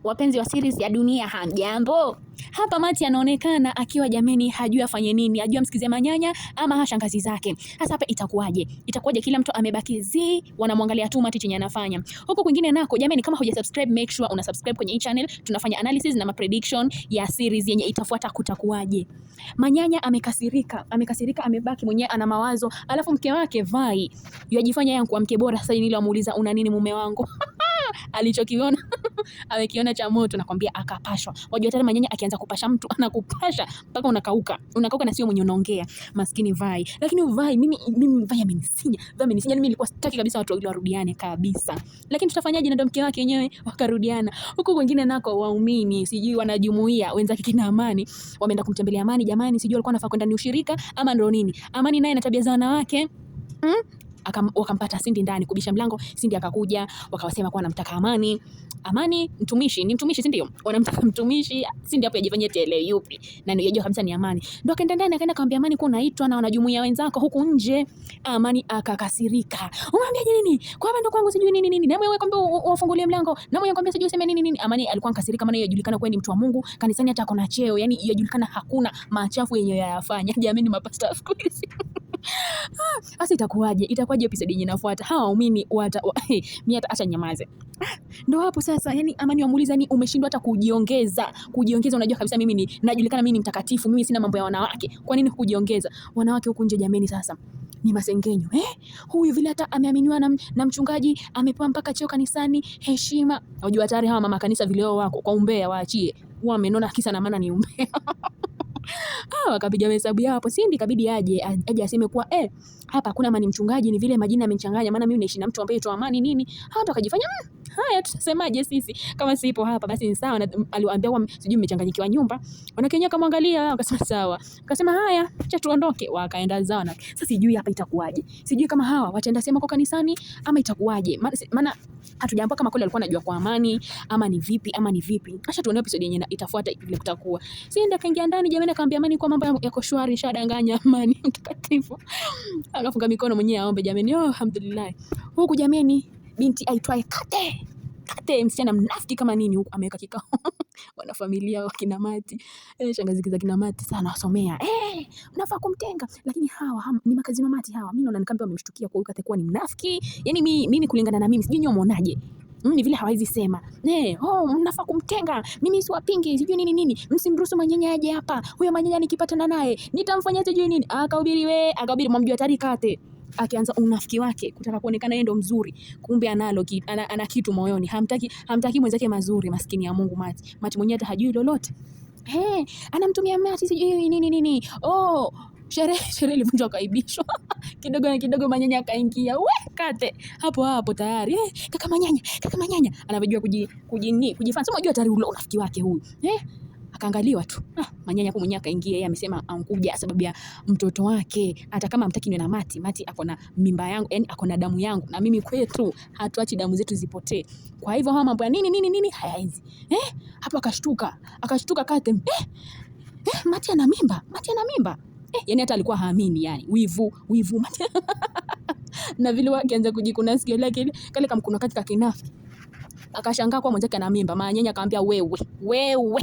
wapenzi wa series ya Dunia, hamjambo? Hapa Mati anaonekana akiwa jameni hajui afanye nini, hajui amsikize manyanya ama shangazi zake. Sasa hapa itakuwaje? Itakuwaje kila mtu amebaki wanamwangalia tu Mati chenye anafanya. Huko kwingine nako jameni, kama hujasubscribe make sure una subscribe kwenye hii channel. Tunafanya analysis na prediction ya series yenye itafuata kutakuwaje. Manyanya amekasirika, amebaki mwenyewe ana mawazo, alafu mke wake Vai yajifanya yeye kwa mke bora. Sasa ile amuuliza una nini mume wangu? Alichokiona amekiona cha moto, nakwambia akapashwa. Wajua tena manyanya akianza kupasha mtu anakupasha mpaka unakauka na sio mwenye unaongea, maskini Vai. Lakini Vai mimi Vai amenisinya, mimi nilikuwa sitaki kabisa watu wawili warudiane kabisa, lakini tutafanyaje? Na ndio mke wake wenyewe wakarudiana. Huko wengine nako waumini sijui wanajumuia wenzake kina Amani wameenda kumtembelea Amani. Jamani, sijui alikuwa anafaa kwenda ni ushirika ama ndio nini. Amani naye na tabia za wanawake wakampata Cindy ndani kubisha mlango. Cindy akakuja, wakawasema kwa anamtaka Amani. Amani ni mtumishi, si ndio? Wanamtaka mtumishi. Cindy hapo yajifanyia tele yupi na yajua kabisa ni Amani. Ndio akaenda ndani akaenda kumwambia Amani, kwa unaitwa na wanajumuia wenzako huku nje. Amani akakasirika. Umwambia nini? Kwa hapa ndo kwangu sijui nini. Na wewe kwambia uwafungulie mlango. Na wewe kwambia sijui useme nini. Amani alikuwa akasirika, maana yajulikana kwa ni mtu wa Mungu. Kanisani hata akona cheo, yani yajulikana hakuna machafu yenye yayafanya. Jamani mapasta of course. Sasa itakuwaje episode yenye inafuata? Hawa waumini mimi hata acha nyamaze. Ndio hapo sasa, yani Amani wamuuliza ni umeshindwa hata kujiongeza. Unajua kabisa mimi najulikana mimi ni mtakatifu, mimi sina mambo ya wanawake. Kwa nini kujiongeza? Wanawake huku nje jameni sasa ni masengenyo. Huyu vile hata ameaminiwa na mchungaji, amepewa mpaka cheo kanisani, heshima. Unajua tayari hawa mama kanisa vile wako kwa umbea, waachie. Wamenona kisa na maana ni umbea. Wakapiga hesabu yao hapo. Cindy kabidi aje aseme kuwa hapa hakuna Amani mchungaji, ni vile majina yamechanganya, maana mimi naishi na mtu ambaye anaitwa Amani nini. Hao ndo akajifanya haya tutasemaje sisi kama sipo hapa, basi ni sawa. Na aliwaambia sijui mmechanganyikiwa nyumba. Wanakenya kamwangalia wakasema sawa. Akasema haya acha tuondoke, wakaenda zao. Sasa sijui hapa itakuwaje. Sijui kama hawa wataenda sema kwa kanisani ama itakuwaje. Maana hatujaambiwa kama kule alikuwa anajua kwa Amani ama ni vipi. Acha tuone episode yenyewe itafuata ile kutakuwa. Cindy akaingia ndani jamani, akamwambia Amani kwa mambo yako shwari, shadanganya Amani mtakatifu. Akafunga mikono mwenyewe aombe jamani. Alhamdulillah. Huku jamani binti aitwaye Kate msichana mnafiki kama nini huku ameweka kikao. Wana familia wa kina Mati. Shangazi za kina Mati sana wasomea. Mnafaa kumtenga. Lakini hawa ni makazi wa Mati hawa. Mimi naona nikambe wamemshtukia kwa Kate kuwa ni mnafiki. Yaani mimi kulingana na mimi sijui nyinyi muonaje. Ni vile hawezi sema. Mnafaa kumtenga. Mimi siwapingi sijui nini. Msimruhusu manyanya aje hapa. Huyo manyanya nikipatana naye nitamfanyia sijui nini. Akahubiri mwamjua tari Kate. Akianza unafiki wake kutaka kuonekana yeye ndo mzuri, kumbe ana kitu moyoni. Hamtaki mwenzake mazuri, maskini ya Mungu Mati mwenyewe hata hajui lolote. Anamtumia Mati sijui nini. Sherehe ilivunjwa kaibishwa. kidogo manyanya akaingia. Kate hapo tayari. Kaka manyanya anajua kujifanya. Sio unajua tayari ule unafiki wake huyu. Akaangaliwa tu. Manyanya hapo mwenyewe akaingia. Yeye amesema ankuja sababu ya mtoto wake. Hata kama hamtaki niwe na Mati ako na mimba yangu, yani ako na damu yangu, na mimi kwetu hatuachi damu zetu zipotee. Kwa hivyo hawa mambo ya nini hayaezi. Hapo akashtuka Kate. Mati ana mimba. Yani hata alikuwa haamini, yani wivu Mati. Na vile wakianza kujikuna sikio lake kale kamkuno katika kinafiki. Akashangaa kwa mwenzake ana mimba. Manyanya akamwambia wewe.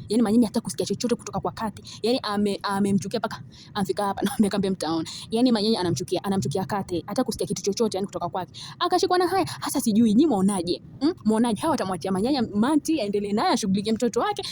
Yani manyanya hata kusikia chochote kutoka kwa Kate. Yani amemchukia paka amfika hapa na amekambe mtaoni. Yani manyanya anamchukia Kate, hata kusikia kitu chochote yani kutoka kwake. Akashikwa na haya. Hasa sijui nyinyi muonaje? Muonaje hawa watamwachia manyanya Mati aendelee naye ashughulikie mtoto wake?